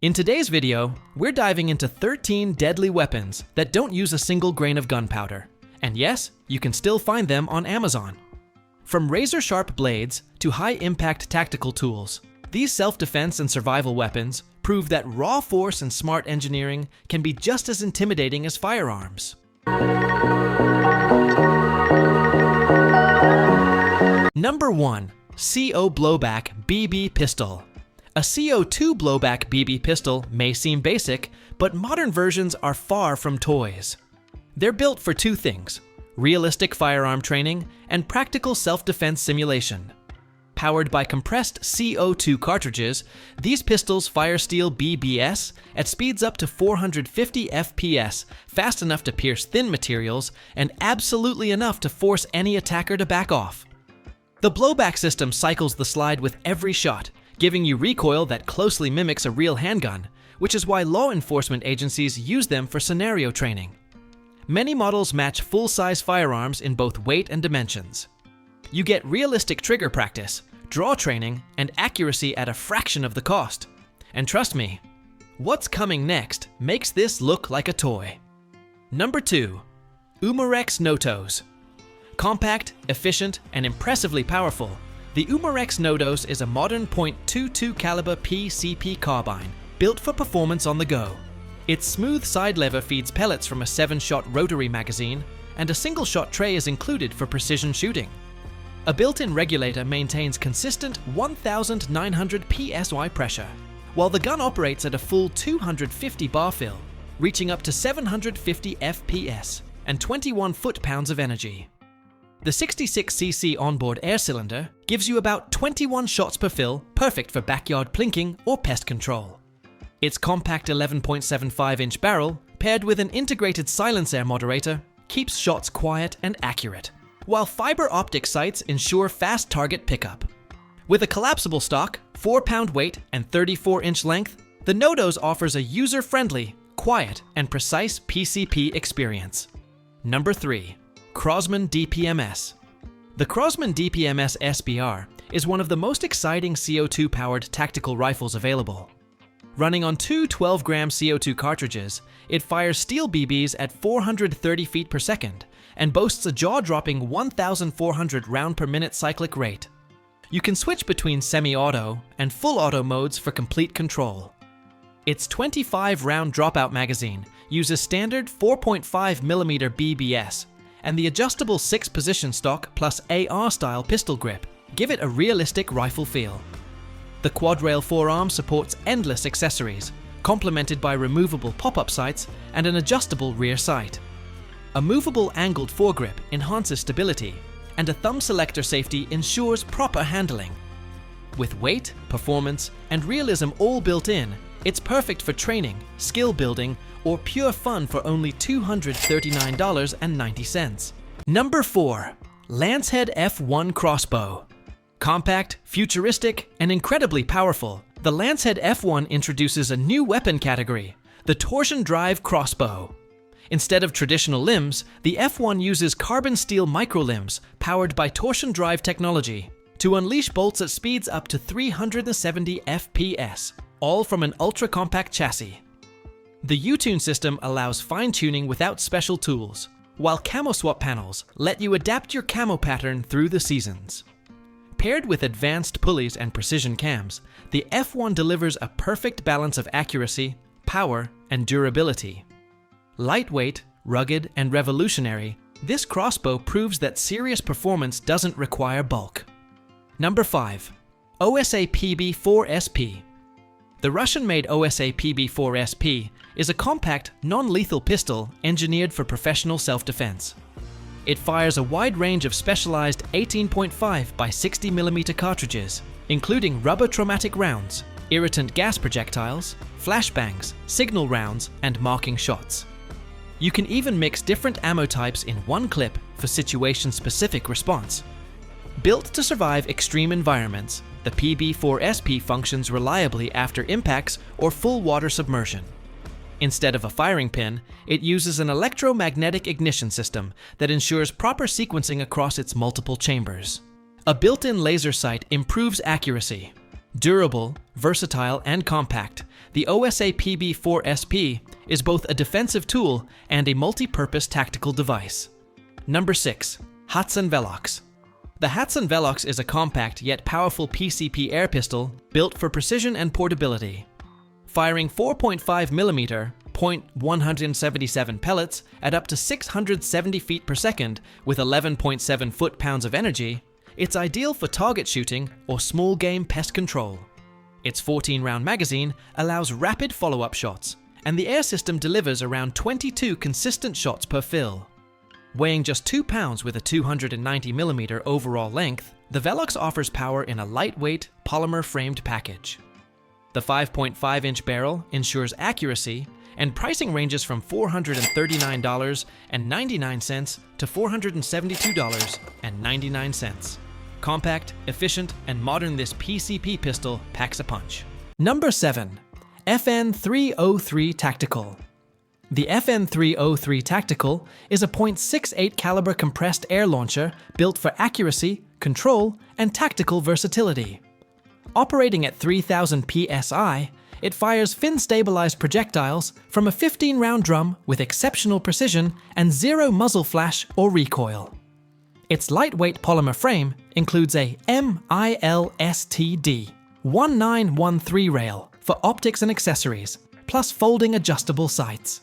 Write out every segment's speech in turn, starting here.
In today's video, we're diving into 13 deadly weapons that don't use a single grain of gunpowder. And yes, you can still find them on Amazon. From razor-sharp blades to high-impact tactical tools, these self-defense and survival weapons prove that raw force and smart engineering can be just as intimidating as firearms. Number 1. CO Blowback BB Pistol. A CO2 blowback BB pistol may seem basic, but modern versions are far from toys. They're built for two things: realistic firearm training and practical self-defense simulation. Powered by compressed CO2 cartridges, these pistols fire steel BBS at speeds up to 450 FPS, fast enough to pierce thin materials and absolutely enough to force any attacker to back off. The blowback system cycles the slide with every shot, giving you recoil that closely mimics a real handgun, which is why law enforcement agencies use them for scenario training. Many models match full-size firearms in both weight and dimensions. You get realistic trigger practice, draw training, and accuracy at a fraction of the cost. And trust me, what's coming next makes this look like a toy. Number 2. Umarex Notos. Compact, efficient, and impressively powerful, the Umarex Notos is a modern .22 caliber PCP carbine built for performance on the go. Its smooth side lever feeds pellets from a 7-shot rotary magazine, and a single-shot tray is included for precision shooting. A built-in regulator maintains consistent 1,900 psi pressure, while the gun operates at a full 250 bar fill, reaching up to 750 FPS and 21 foot-pounds of energy. The 66cc onboard air cylinder gives you about 21 shots per fill, perfect for backyard plinking or pest control. Its compact 11.75-inch barrel, paired with an integrated silence air moderator, keeps shots quiet and accurate, while fiber optic sights ensure fast target pickup. With a collapsible stock, 4-pound weight, and 34-inch length, the Notos offers a user-friendly, quiet, and precise PCP experience. Number 3. Crosman DPMS. The Crosman DPMS SBR is one of the most exciting CO2-powered tactical rifles available. Running on two 12-gram CO2 cartridges, it fires steel BBs at 430 feet per second and boasts a jaw-dropping 1,400 round per minute cyclic rate. You can switch between semi-auto and full-auto modes for complete control. Its 25-round dropout magazine uses standard 4.5mm BBS, and the adjustable 6-position stock plus AR-style pistol grip give it a realistic rifle feel. The quad-rail forearm supports endless accessories, complemented by removable pop-up sights and an adjustable rear sight. A movable angled foregrip enhances stability, and a thumb selector safety ensures proper handling. With weight, performance, and realism all built in, it's perfect for training, skill building, or pure fun for only $239.90. Number 4. Lancehead F1 Crossbow. Compact, futuristic, and incredibly powerful, the Lancehead F1 introduces a new weapon category, the torsion drive crossbow. Instead of traditional limbs, the F1 uses carbon steel microlimbs powered by torsion drive technology to unleash bolts at speeds up to 370 FPS, all from an ultra-compact chassis. The U-Tune system allows fine-tuning without special tools, while camo swap panels let you adapt your camo pattern through the seasons. Paired with advanced pulleys and precision cams, the F1 delivers a perfect balance of accuracy, power, and durability. Lightweight, rugged, and revolutionary, this crossbow proves that serious performance doesn't require bulk. Number 5. OSA PB-4SP. The Russian-made OSA PB-4SP is a compact, non-lethal pistol engineered for professional self-defense. It fires a wide range of specialized 18.5 by 60mm cartridges, including rubber traumatic rounds, irritant gas projectiles, flashbangs, signal rounds, and marking shots. You can even mix different ammo types in one clip for situation-specific response. Built to survive extreme environments, the PB-4SP functions reliably after impacts or full water submersion. Instead of a firing pin, it uses an electromagnetic ignition system that ensures proper sequencing across its multiple chambers. A built-in laser sight improves accuracy. Durable, versatile, and compact, the OSA PB-4SP is both a defensive tool and a multi-purpose tactical device. Number 6. Hatsan Velox. The Hatsan Velox is a compact yet powerful PCP air pistol built for precision and portability. Firing 4.5mm .177 pellets at up to 670 feet per second with 11.7 foot-pounds of energy, it's ideal for target shooting or small game pest control. Its 14-round magazine allows rapid follow-up shots, and the air system delivers around 22 consistent shots per fill. Weighing just 2 pounds with a 290mm overall length, the Velox offers power in a lightweight, polymer-framed package. The 5.5-inch barrel ensures accuracy, and pricing ranges from $439.99 to $472.99. Compact, efficient, and modern, this PCP pistol packs a punch. Number 7. FN-303 Tactical. The FN-303 Tactical is a .68 caliber compressed air launcher built for accuracy, control, and tactical versatility. Operating at 3000 psi, it fires fin-stabilized projectiles from a 15-round drum with exceptional precision and zero muzzle flash or recoil. Its lightweight polymer frame includes a MILSTD 1913 rail for optics and accessories, plus folding adjustable sights.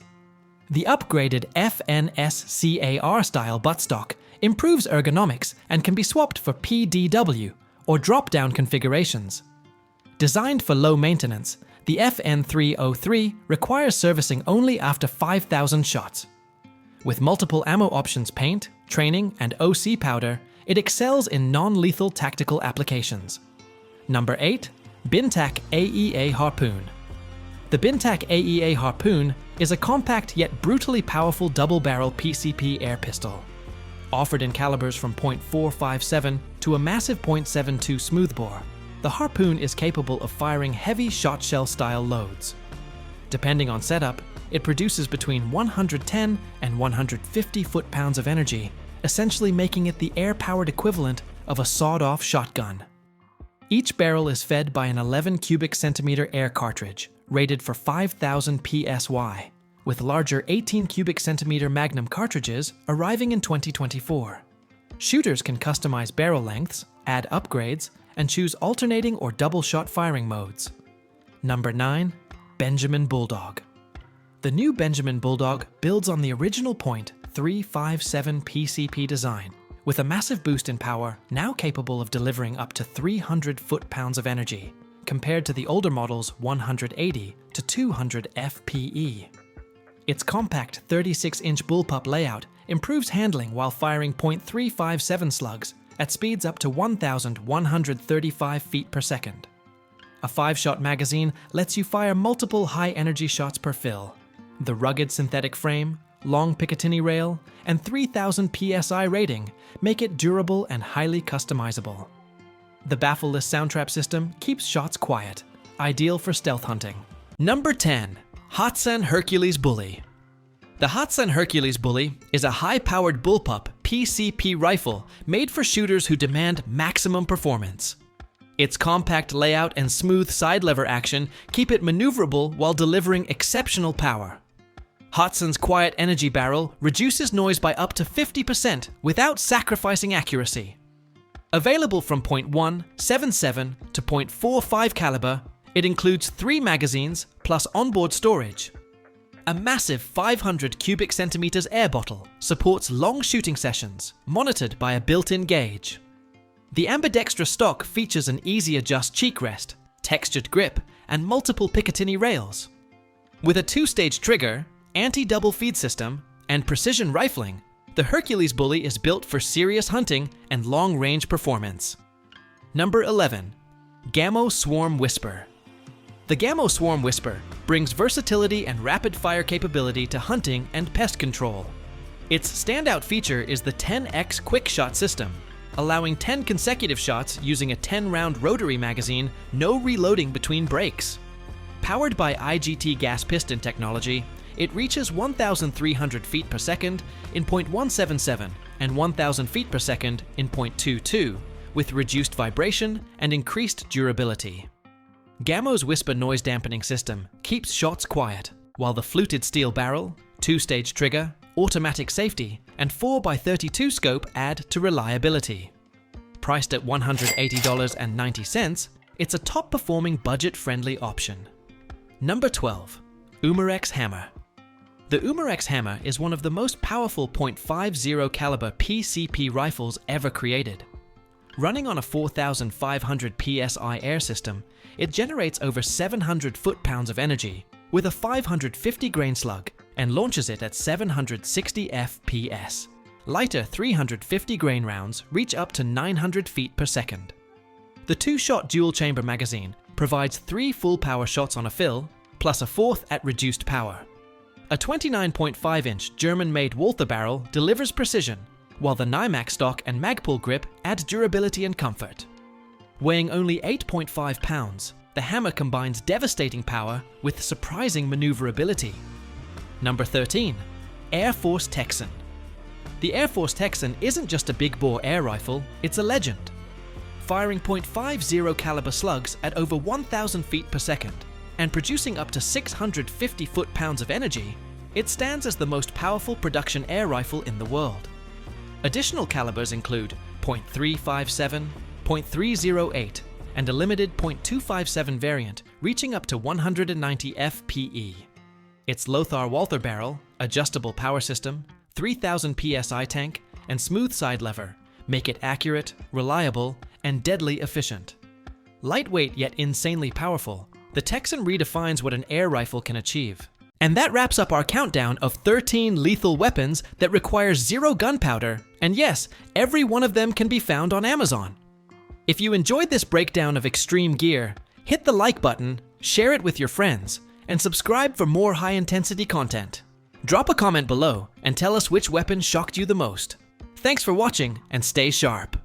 The upgraded FNSCAR style buttstock improves ergonomics and can be swapped for PDW or drop-down configurations. Designed for low maintenance, the FN-303 requires servicing only after 5,000 shots. With multiple ammo options, paint, training, and OC powder, it excels in non-lethal tactical applications. Number 8. Bintac AEA Harpoon. The Bintac AEA Harpoon is a compact yet brutally powerful double-barrel PCP air pistol. Offered in calibers from .457 to a massive .72 smoothbore, the Harpoon is capable of firing heavy shotshell-style loads. Depending on setup, it produces between 110 and 150 foot-pounds of energy, essentially making it the air-powered equivalent of a sawed-off shotgun. Each barrel is fed by an 11 cubic centimeter air cartridge, rated for 5,000 psi, with larger 18 cubic centimeter Magnum cartridges arriving in 2024. Shooters can customize barrel lengths, add upgrades, and choose alternating or double-shot firing modes. Number 9. Benjamin Bulldog. The new Benjamin Bulldog builds on the original .357 PCP design, with a massive boost in power now capable of delivering up to 300 foot-pounds of energy, compared to the older model's 180 to 200 FPE. Its compact 36-inch bullpup layout improves handling while firing .357 slugs at speeds up to 1,135 feet per second. A 5-shot magazine lets you fire multiple high-energy shots per fill. The rugged synthetic frame, long Picatinny rail, and 3,000 psi rating make it durable and highly customizable. The baffleless sound trap system keeps shots quiet, ideal for stealth hunting. Number 10. Hatsan Hercules Bully. The Hatsan Hercules Bully is a high-powered bullpup PCP rifle made for shooters who demand maximum performance. Its compact layout and smooth side lever action keep it maneuverable while delivering exceptional power. Hatsan's quiet energy barrel reduces noise by up to 50% without sacrificing accuracy. Available from .177 to .45 caliber, it includes 3 magazines plus onboard storage. A massive 500 cubic centimeters air bottle supports long shooting sessions, monitored by a built-in gauge. The ambidextrous stock features an easy-adjust cheek rest, textured grip, and multiple Picatinny rails. With a 2-stage trigger, anti-double feed system, and precision rifling, the Hercules Bully is built for serious hunting and long-range performance. Number 11. Gamo Swarm Whisper. The Gamo Swarm Whisper brings versatility and rapid-fire capability to hunting and pest control. Its standout feature is the 10x quick shot system, allowing 10 consecutive shots using a 10-round rotary magazine, no reloading between breaks. Powered by IGT gas piston technology, it reaches 1,300 feet per second in .177 and 1,000 feet per second in .22, with reduced vibration and increased durability. Gamo's Whisper noise dampening system keeps shots quiet, while the fluted steel barrel, 2-stage trigger, automatic safety, and 4x32 scope add to reliability. Priced at $180.90, it's a top-performing budget-friendly option. Number 12. Umarex Hammer. The Umarex Hammer is one of the most powerful .50 caliber PCP rifles ever created. Running on a 4,500 psi air system, it generates over 700 foot-pounds of energy with a 550 grain slug and launches it at 760 FPS. Lighter 350 grain rounds reach up to 900 feet per second. The 2-shot dual-chamber magazine provides 3 full-power shots on a fill, plus a 4th at reduced power. A 29.5-inch German-made Walther barrel delivers precision, while the Nymax stock and magpull grip add durability and comfort. Weighing only 8.5 pounds, the hammer combines devastating power with surprising maneuverability. Number 13. Air Force Texan. The Air Force Texan isn't just a big-bore air rifle, it's a legend. Firing .50 caliber slugs at over 1,000 feet per second and producing up to 650 foot-pounds of energy, it stands as the most powerful production air rifle in the world. Additional calibers include .357, .308, and a limited .257 variant reaching up to 190 FPE. Its Lothar Walther barrel, adjustable power system, 3,000 psi tank, and smooth side lever make it accurate, reliable, and deadly efficient. Lightweight yet insanely powerful, the Texan redefines what an air rifle can achieve. And that wraps up our countdown of 13 lethal weapons that require 0 gunpowder, and yes, every one of them can be found on Amazon. If you enjoyed this breakdown of extreme gear, hit the like button, share it with your friends, and subscribe for more high-intensity content. Drop a comment below and tell us which weapon shocked you the most. Thanks for watching, and stay sharp.